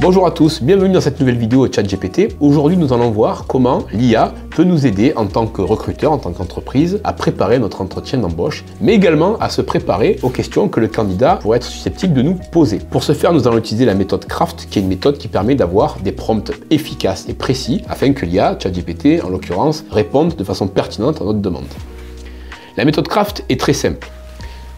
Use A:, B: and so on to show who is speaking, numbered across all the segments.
A: Bonjour à tous, bienvenue dans cette nouvelle vidéo ChatGPT. Aujourd'hui, nous allons voir comment l'IA peut nous aider en tant que recruteur, en tant qu'entreprise, à préparer notre entretien d'embauche, mais également à se préparer aux questions que le candidat pourrait être susceptible de nous poser. Pour ce faire, nous allons utiliser la méthode CRAFT, qui est une méthode qui permet d'avoir des prompts efficaces et précis afin que l'IA, ChatGPT en l'occurrence, réponde de façon pertinente à notre demande. La méthode CRAFT est très simple.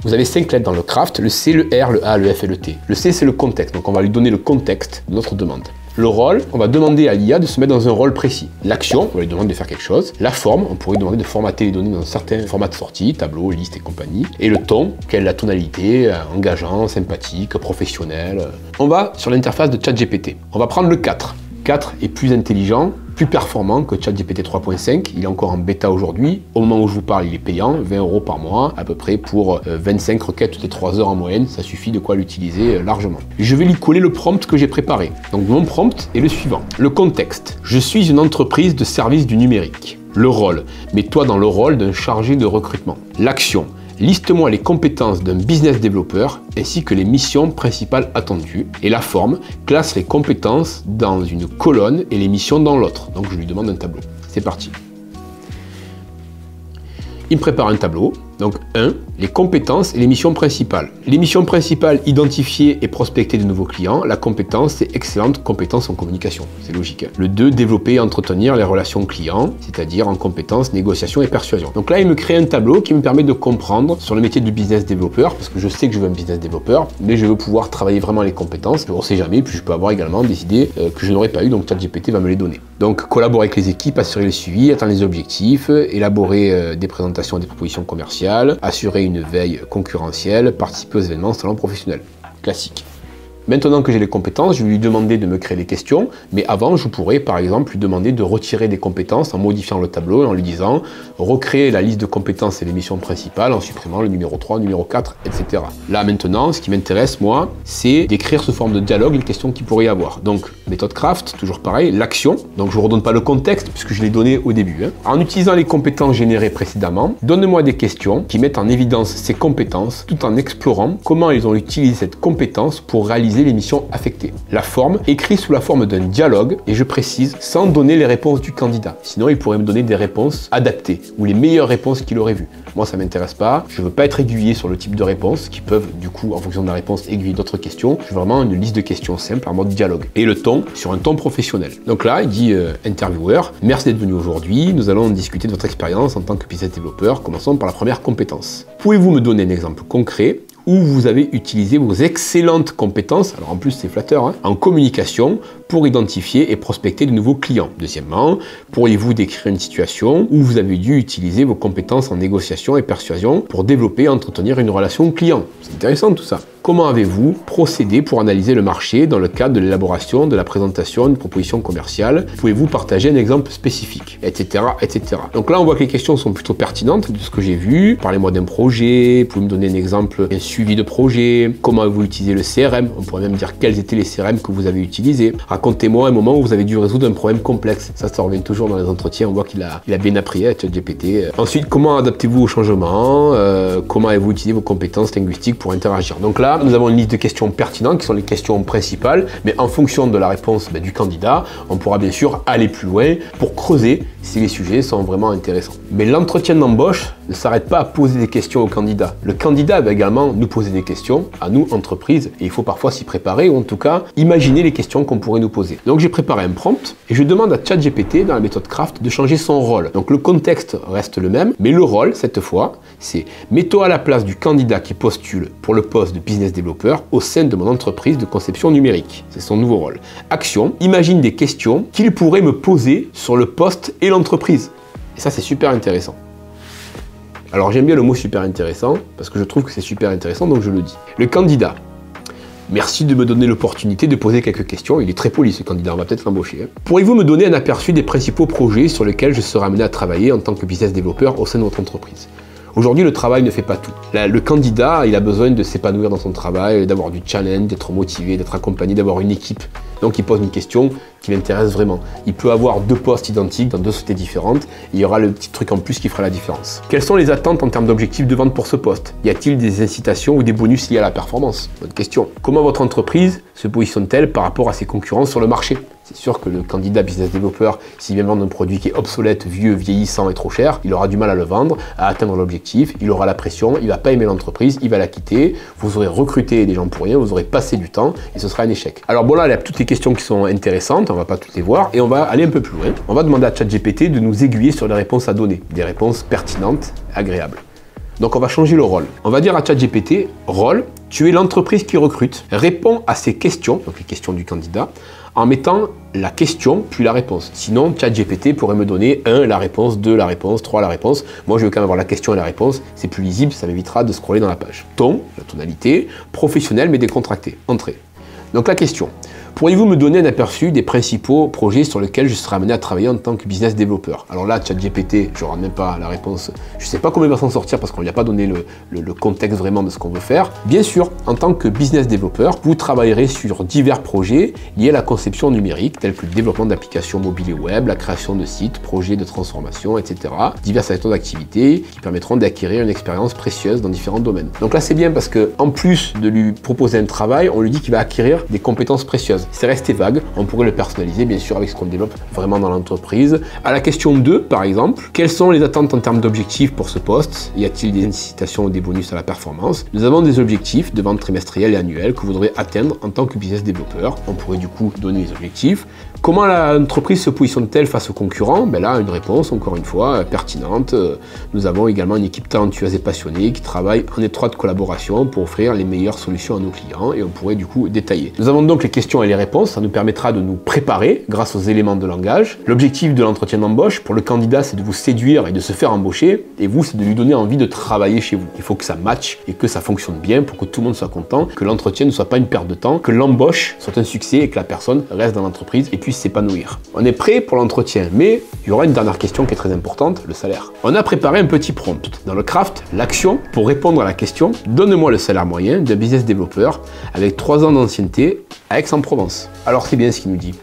A: Vous avez 5 lettres dans le CRAFT, le C, le R, le A, le F et le T. Le C, c'est le contexte, donc on va lui donner le contexte de notre demande. Le rôle, on va demander à l'IA de se mettre dans un rôle précis. L'action, on va lui demander de faire quelque chose. La forme, on pourrait lui demander de formater les données dans certains formats de sortie, tableau, liste et compagnie. Et le ton, quelle est la tonalité, engageant, sympathique, professionnel. On va sur l'interface de ChatGPT. On va prendre le 4. 4 est plus intelligent, plus performant que ChatGPT 3.5, il est encore en bêta aujourd'hui. Au moment où je vous parle, il est payant, 20 € par mois, à peu près pour 25 requêtes toutes les 3 heures en moyenne, ça suffit de quoi l'utiliser largement. Je vais lui coller le prompt que j'ai préparé. Donc mon prompt est le suivant. Le contexte, je suis une entreprise de services du numérique. Le rôle, mets-toi dans le rôle d'un chargé de recrutement. L'action, liste-moi les compétences d'un business développeur ainsi que les missions principales attendues. Et la forme, classe les compétences dans une colonne et les missions dans l'autre. Donc je lui demande un tableau. C'est parti. Il me prépare un tableau. Donc 1, les compétences et les missions principales. Les missions principales, identifier et prospecter de nouveaux clients. La compétence, c'est excellente compétence en communication. C'est logique. Le 2, développer et entretenir les relations clients, c'est-à-dire en compétences, négociation et persuasion. Donc là, il me crée un tableau qui me permet de comprendre sur le métier du business développeur, parce que je sais que je veux un business développeur, mais je veux pouvoir travailler vraiment les compétences. On ne sait jamais, puis je peux avoir également des idées que je n'aurais pas eues, donc ChatGPT va me les donner. Donc collaborer avec les équipes, assurer le suivi, atteindre les objectifs, élaborer des présentations et des propositions commerciales, assurer une veille concurrentielle, participer aux événements salons professionnels. Classique. Maintenant que j'ai les compétences, je vais lui demander de me créer des questions, mais avant, je pourrais par exemple lui demander de retirer des compétences en modifiant le tableau et en lui disant recréer la liste de compétences et les missions principales en supprimant le numéro 3, numéro 4, etc. Là maintenant, ce qui m'intéresse moi, c'est d'écrire sous forme de dialogue les questions qu'il pourrait y avoir. Donc méthode CRAFT, toujours pareil, l'action, donc je ne redonne pas le contexte puisque je l'ai donné au début. En utilisant les compétences générées précédemment, donne-moi des questions qui mettent en évidence ces compétences tout en explorant comment ils ont utilisé cette compétence pour réaliser les missions affectées. La forme, écrit sous la forme d'un dialogue, et je précise, sans donner les réponses du candidat. Sinon, il pourrait me donner des réponses adaptées, ou les meilleures réponses qu'il aurait vues. Moi, ça m'intéresse pas. Je veux pas être aiguillé sur le type de réponses, qui peuvent, du coup, en fonction de la réponse, aiguiller d'autres questions. Je veux vraiment une liste de questions simples en mode dialogue. Et le ton, sur un ton professionnel. Donc là, il dit intervieweur, merci d'être venu aujourd'hui. Nous allons discuter de votre expérience en tant que business développeur. Commençons par la première compétence. Pouvez-vous me donner un exemple concret où vous avez utilisé vos excellentes compétences, alors en plus c'est flatteur, en communication pour identifier et prospecter de nouveaux clients. Deuxièmement, pourriez-vous décrire une situation où vous avez dû utiliser vos compétences en négociation et persuasion pour développer et entretenir une relation client? C'est intéressant tout ça. Comment avez-vous procédé pour analyser le marché dans le cadre de l'élaboration, de la présentation d'une proposition commerciale? Pouvez-vous partager un exemple spécifique, etc., etc. Donc là, on voit que les questions sont plutôt pertinentes de ce que j'ai vu. Parlez-moi d'un projet, pouvez-vous me donner un exemple, un suivi de projet, comment avez-vous utilisé le CRM? On pourrait même dire quels étaient les CRM que vous avez utilisés. Racontez-moi un moment où vous avez dû résoudre un problème complexe. Ça revient toujours dans les entretiens, on voit qu'il a bien appris à ChatGPT. Ensuite, comment adaptez-vous au changement? Comment avez-vous utilisé vos compétences linguistiques pour interagir? Donc là, nous avons une liste de questions pertinentes qui sont les questions principales, mais en fonction de la réponse du candidat, on pourra bien sûr aller plus loin pour creuser si les sujets sont vraiment intéressants. Mais l'entretien d'embauche ne s'arrête pas à poser des questions au candidat. Le candidat va également nous poser des questions, à nous, entreprise, et il faut parfois s'y préparer, ou en tout cas, imaginer les questions qu'on pourrait nous poser. Donc j'ai préparé un prompt, et je demande à ChatGPT, dans la méthode CRAFT, de changer son rôle. Donc le contexte reste le même, mais le rôle, cette fois, c'est « Mets-toi à la place du candidat qui postule pour le poste de business développeur au sein de mon entreprise de conception numérique. » C'est son nouveau rôle. Action, imagine des questions qu'il pourrait me poser sur le poste et l'entreprise. Et ça, c'est super intéressant. Alors j'aime bien le mot super intéressant, parce que je trouve que c'est super intéressant, donc je le dis. Le candidat. Merci de me donner l'opportunité de poser quelques questions. Il est très poli ce candidat, on va peut-être l'embaucher. Pourriez-vous me donner un aperçu des principaux projets sur lesquels je serai amené à travailler en tant que business développeur au sein de votre entreprise? Aujourd'hui, le travail ne fait pas tout. Le candidat, il a besoin de s'épanouir dans son travail, d'avoir du challenge, d'être motivé, d'être accompagné, d'avoir une équipe. Donc il pose une question qui l'intéresse vraiment. Il peut avoir 2 postes identiques dans 2 sociétés différentes, et il y aura le petit truc en plus qui fera la différence. Quelles sont les attentes en termes d'objectifs de vente pour ce poste? Y a-t-il des incitations ou des bonus liés à la performance? Bonne question. Comment votre entreprise se positionne-t-elle par rapport à ses concurrents sur le marché? C'est sûr que le candidat business developer, s'il vient vendre un produit qui est obsolète, vieux, vieillissant et trop cher, il aura du mal à le vendre, à atteindre l'objectif, il aura la pression, il va pas aimer l'entreprise, il va la quitter, vous aurez recruté des gens pour rien, vous aurez passé du temps et ce sera un échec. Alors bon là, il y a toutes les questions qui sont intéressantes, on va pas toutes les voir et on va aller un peu plus loin. On va demander à ChatGPT de nous aiguiller sur les réponses à donner, des réponses pertinentes, agréables. Donc on va changer le rôle. On va dire à ChatGPT, rôle, tu es l'entreprise qui recrute, réponds à ces questions, donc les questions du candidat, en mettant la question puis la réponse. Sinon, ChatGPT pourrait me donner 1, la réponse, 2, la réponse, 3, la réponse. Moi, je veux quand même avoir la question et la réponse. C'est plus lisible, ça m'évitera de scroller dans la page. Ton, la tonalité, professionnel mais décontracté. Entrée. Donc la question. Pourriez-vous me donner un aperçu des principaux projets sur lesquels je serai amené à travailler en tant que business développeur? Alors là, ChatGPT, je ne rentre même pas la réponse. Je ne sais pas comment il va s'en sortir parce qu'on ne lui a pas donné le contexte vraiment de ce qu'on veut faire. Bien sûr, en tant que business développeur, vous travaillerez sur divers projets liés à la conception numérique, tels que le développement d'applications mobiles et web, la création de sites, projets de transformation, etc. Divers secteurs d'activité qui permettront d'acquérir une expérience précieuse dans différents domaines. Donc là, c'est bien parce que en plus de lui proposer un travail, on lui dit qu'il va acquérir des compétences précieuses. C'est resté vague, on pourrait le personnaliser bien sûr avec ce qu'on développe vraiment dans l'entreprise. À la question 2 par exemple, quelles sont les attentes en termes d'objectifs pour ce poste? Y a-t-il des incitations ou des bonus à la performance? Nous avons des objectifs de vente trimestrielle et annuelle que vous voudrez atteindre en tant que business développeur. On pourrait du coup donner les objectifs. Comment l'entreprise se positionne-t-elle face aux concurrents? Ben là, une réponse, encore une fois, pertinente. Nous avons également une équipe talentueuse et passionnée qui travaille en étroite collaboration pour offrir les meilleures solutions à nos clients et on pourrait du coup détailler. Nous avons donc les questions et les réponses, ça nous permettra de nous préparer grâce aux éléments de langage. L'objectif de l'entretien d'embauche pour le candidat, c'est de vous séduire et de se faire embaucher et vous, c'est de lui donner envie de travailler chez vous. Il faut que ça matche et que ça fonctionne bien pour que tout le monde soit content, que l'entretien ne soit pas une perte de temps, que l'embauche soit un succès et que la personne reste dans l'entreprise et puisse s'épanouir. On est prêt pour l'entretien, mais il y aura une dernière question qui est très importante, le salaire. On a préparé un petit prompt. Dans le craft, l'action pour répondre à la question « Donne-moi le salaire moyen d'un business développeur avec 3 ans d'ancienneté à Aix-en-Provence ». Alors c'est bien ce qu'il nous dit.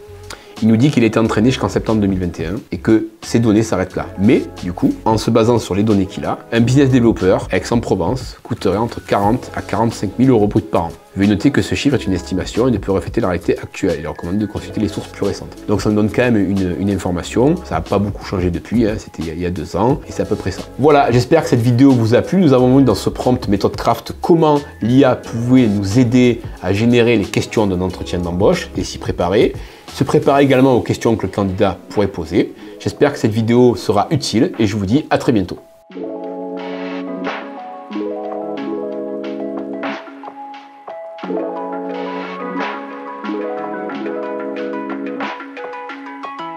A: Il nous dit qu'il a été entraîné jusqu'en septembre 2021 et que ces données s'arrêtent là. Mais, du coup, en se basant sur les données qu'il a, un business développeur à Aix-en-Provence coûterait entre 40 à 45 000 euros brut par an. Veuillez noter que ce chiffre est une estimation et ne peut refléter la réalité actuelle. Il est recommandé de consulter les sources plus récentes. Donc ça nous donne quand même une information. Ça n'a pas beaucoup changé depuis, hein. C'était il y a 2 ans et c'est à peu près ça. Voilà, j'espère que cette vidéo vous a plu. Nous avons vu dans ce prompt méthode craft comment l'IA pouvait nous aider à générer les questions d'un entretien d'embauche et s'y préparer. Se préparer également aux questions que le candidat pourrait poser. J'espère que cette vidéo sera utile et je vous dis à très bientôt.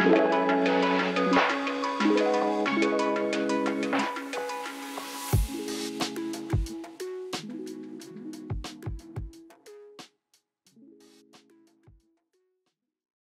B: Yeah.